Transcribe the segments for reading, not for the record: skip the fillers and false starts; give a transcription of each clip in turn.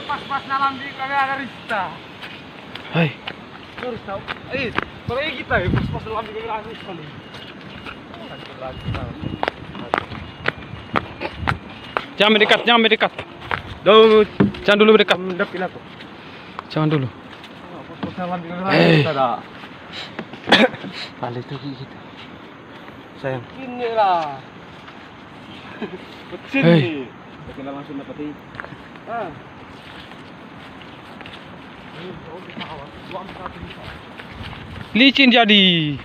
pas-pas nalambi kami ada Rista. Hai. Terus tahu. Kalau kita ya pas-pas nalambi kami ada Rista nih. Jangan mendekat, jangan mendekat. Jangan dulu mendekat. Mendapin aku. Jangan dulu. Pas-pas nalambi kami ada Rista dah. Balik tuh kita. Sayang. Inilah. Kecil Hey. nih. Kita langsung dapat ini. Ah. Licin jadi.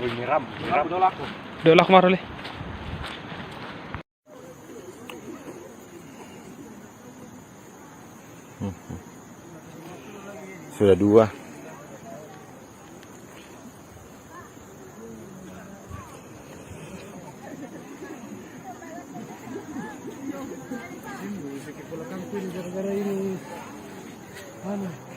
Oh, miram dulu aku. Udah kemarin leh. Sudah 2. Gara-gara ini. Mana?